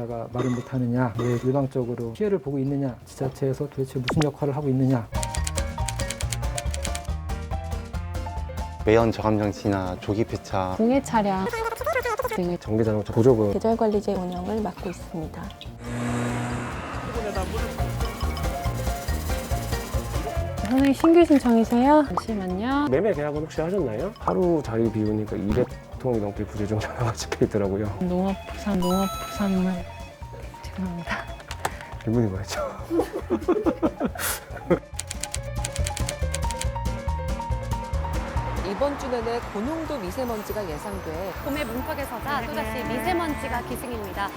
지자체가 말을 못하느냐, 왜 일방적으로 피해를 보고 있느냐, 지자체에서 도대체 무슨 역할을 하고 있느냐. 매연 저감장치나 조기 폐차, 공해 차량 등의 전기자동차 보조금 계절관리제 운영을 맡고 있습니다. 선생님 신규 신청이세요? 잠시만요. 매매 계약은 혹시 하셨나요? 하루 자리 비우니까 200통이 넘게 부재중 전화가 찍혀 있더라고요. 농업부산물 죄송합니다. 질문이 뭐였죠? 이번 주 내내 고농도 미세먼지가 예상돼 봄의 문턱에 서자 또다시 미세먼지가 기승입니다.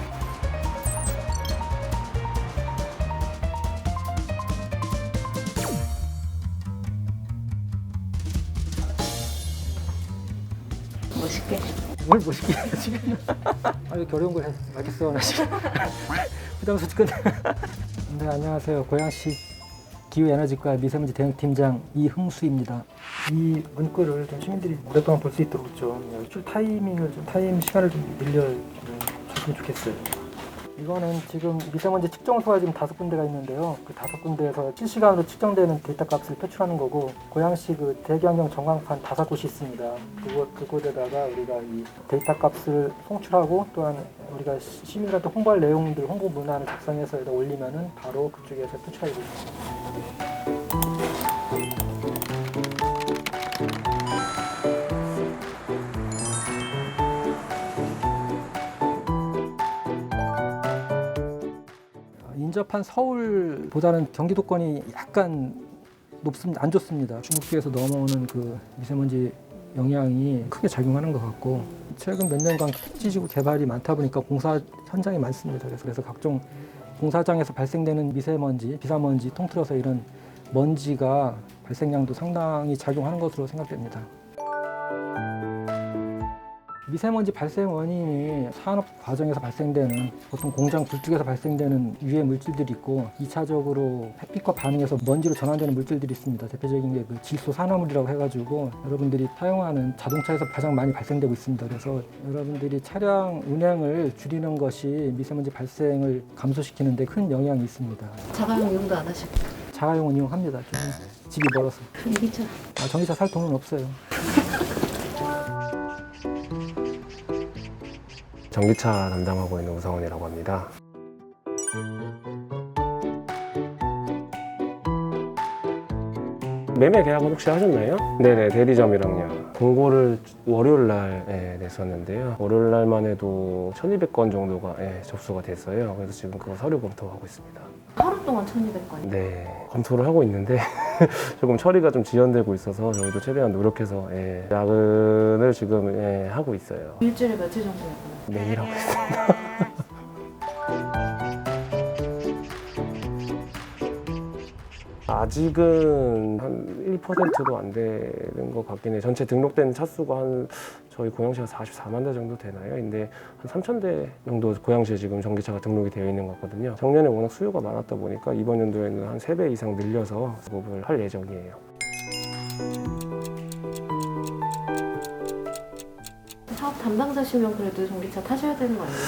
멋있게. 뭘 멋있게 해야지. 아유, 어려운 걸 알겠어. 나 지금 부담스러워 죽겠네. 네, 안녕하세요. 고양시 기후에너지과 미세먼지 대응팀장 이흥수입니다. 이 문구를 좀 시민들이 오랫동안 볼 수 있도록 좀 출 타이밍을 좀 시간을 좀 늘려주면 좋겠어요. 이거는 지금 미세먼지 측정소가 지금 5군데가 있는데요. 그 5군데에서 실시간으로 측정되는 데이터 값을 표출하는 거고, 고양시 그 대기환경 전광판 5곳이 있습니다. 그곳에다가 우리가 이 데이터 값을 송출하고, 또한 우리가 시민들한테 홍보할 내용들, 홍보 문안을 작성해서 여기다 올리면은 바로 그쪽에서 표출하게 됩니다. 인접한 서울보다는 경기도권이 약간 높습니다. 안 좋습니다. 중국지에서 넘어오는 그 미세먼지 영향이 크게 작용하는 것 같고, 최근 몇 년간 토지지구 개발이 많다 보니까 공사 현장이 많습니다. 그래서 각종 공사장에서 발생되는 미세먼지, 비사먼지 통틀어서 이런 먼지가 발생량도 상당히 작용하는 것으로 생각됩니다. 미세먼지 발생 원인이 산업 과정에서 발생되는, 보통 공장 굴뚝에서 발생되는 유해 물질들이 있고, 2차적으로 햇빛과 반응해서 먼지로 전환되는 물질들이 있습니다. 대표적인 게 그 질소 산화물이라고 해가지고 여러분들이 사용하는 자동차에서 가장 많이 발생되고 있습니다. 그래서 여러분들이 차량 운행을 줄이는 것이 미세먼지 발생을 감소시키는 데 큰 영향이 있습니다. 자가용 이용도 안 하시고. 자가용은 이용합니다. 집이 멀어서. 전기차. 전기차 살 돈은 없어요. 전기차 담당하고 있는 우성원이라고 합니다. 매매 계약은 혹시 하셨나요? 네네, 대리점이랑요. 공고를 월요일 날 냈었는데요. 월요일 날만 해도 1,200건 정도가 접수가 됐어요. 그래서 지금 그거 서류 검토하고 있습니다. 하루 동안 1,200건이요? 네, 검토를 하고 있는데 조금 처리가 좀 지연되고 있어서 저희도 최대한 노력해서 야근을 지금 하고 있어요. 일주일에 며칠 정도 했나요? 매일 하고 있습니다. 아직은 한 1%도 안 되는 것 같긴 해요. 전체 등록된 차수가 저희 고양시가 44만 대 정도 되나요? 근데 한 3,000대 정도 고양시에 지금 전기차가 등록이 되어 있는 것 같거든요. 작년에 워낙 수요가 많았다 보니까 이번 연도에는 한 3배 이상 늘려서 작업을 할 예정이에요. 사업 담당자시면 그래도 전기차 타셔야 되는 거 아니에요?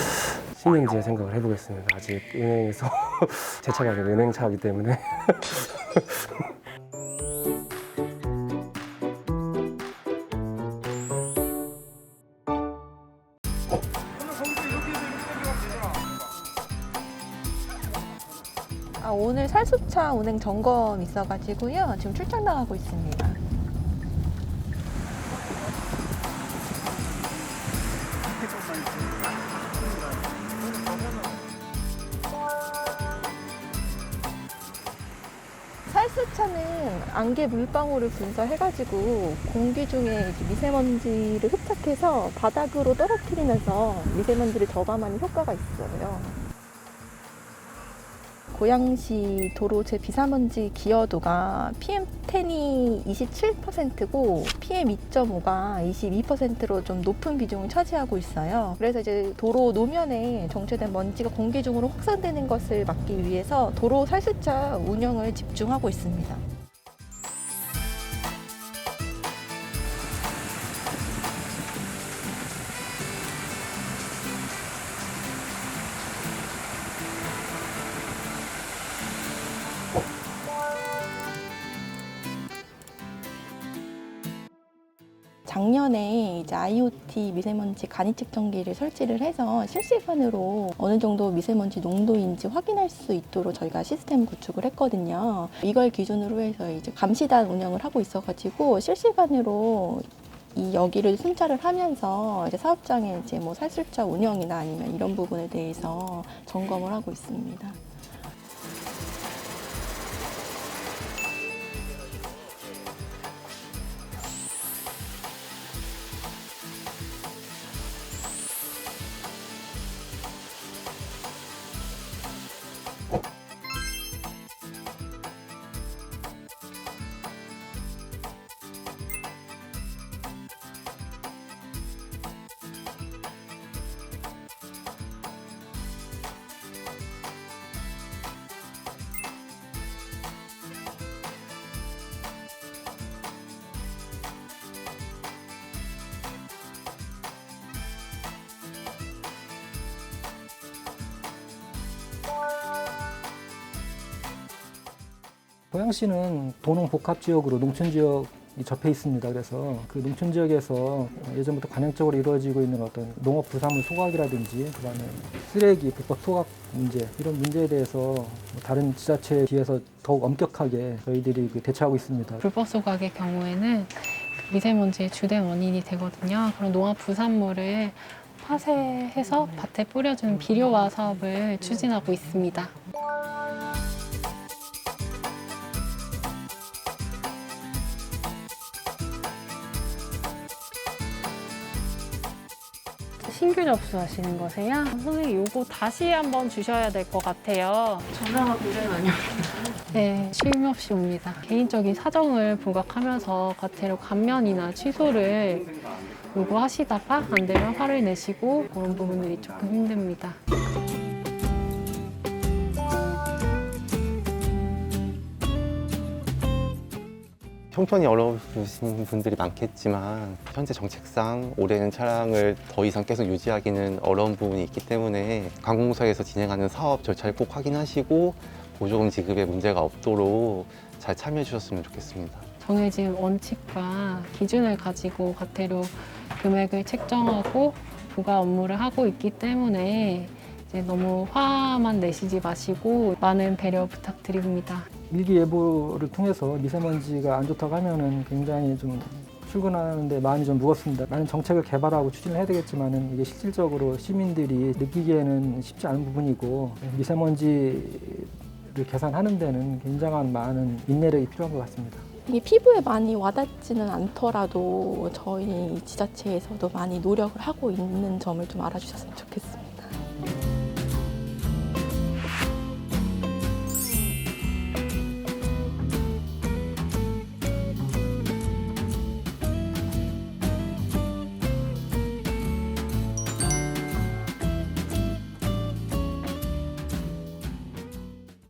시민지에 생각을 해보겠습니다. 아직 은행에서 제 차가 아니라 은행차이기 때문에. 오늘 살수차 운행 점검 있어가지고요. 지금 출장 나가고 있습니다. 살수차는 안개 물방울을 분사해가지고 공기 중에 이제 미세먼지를 흡착해서 바닥으로 떨어뜨리면서 미세먼지를 저감하는 효과가 있어요. 고양시 도로 제비사먼지 기여도가 PM10이 27%고 PM2.5가 22%로 좀 높은 비중을 차지하고 있어요. 그래서 이제 도로 노면에 정체된 먼지가 공기 중으로 확산되는 것을 막기 위해서 도로 살수차 운영을 집중하고 있습니다. 벽면에 이제 IoT 미세먼지 간이 측정기를 설치를 해서 실시간으로 어느 정도 미세먼지 농도인지 확인할 수 있도록 저희가 시스템 구축을 했거든요. 이걸 기준으로 해서 이제 감시단 운영을 하고 있어가지고 실시간으로 이 여기를 순찰을 하면서 이제 사업장의 이제 뭐 살술자 운영이나 아니면 이런 부분에 대해서 점검을 하고 있습니다. 고양시는 도농 복합 지역으로 농촌 지역이 접해 있습니다. 그래서 그 농촌 지역에서 예전부터 관행적으로 이루어지고 있는 어떤 농업 부산물 소각이라든지 그다음에 쓰레기 불법 소각 문제 이런 문제에 대해서 다른 지자체에 비해서 더욱 엄격하게 저희들이 대처하고 있습니다. 불법 소각의 경우에는 미세먼지의 주된 원인이 되거든요. 그런 농업 부산물을 파쇄해서 밭에 뿌려주는 비료화 사업을 추진하고 있습니다. 신규 접수하시는 거세요? 선생님 요거 다시 한번 주셔야 될 것 같아요. 전화가 문제는 아니에요. 네, 쉼 없이 옵니다. 개인적인 사정을 부각하면서 과태료 감면이나 취소를 요구하시다가 안 되면 화를 내시고 그런 부분들이 조금 힘듭니다. 형편이 어려우신 분들이 많겠지만 현재 정책상 올해는 차량을 더 이상 계속 유지하기는 어려운 부분이 있기 때문에 관공서에서 진행하는 사업 절차를 꼭 확인하시고 보조금 지급에 문제가 없도록 잘 참여해 주셨으면 좋겠습니다. 정해진 원칙과 기준을 가지고 과태료 금액을 책정하고 부과 업무를 하고 있기 때문에 이제 너무 화만 내시지 마시고 많은 배려 부탁드립니다. 일기예보를 통해서 미세먼지가 안 좋다고 하면은 굉장히 좀 출근하는데 마음이 좀 무겁습니다. 많은 정책을 개발하고 추진을 해야 되겠지만은 이게 실질적으로 시민들이 느끼기에는 쉽지 않은 부분이고 미세먼지를 계산하는 데는 굉장한 많은 인내력이 필요한 것 같습니다. 이게 피부에 많이 와닿지는 않더라도 저희 지자체에서도 많이 노력을 하고 있는 점을 좀 알아주셨으면 좋겠습니다.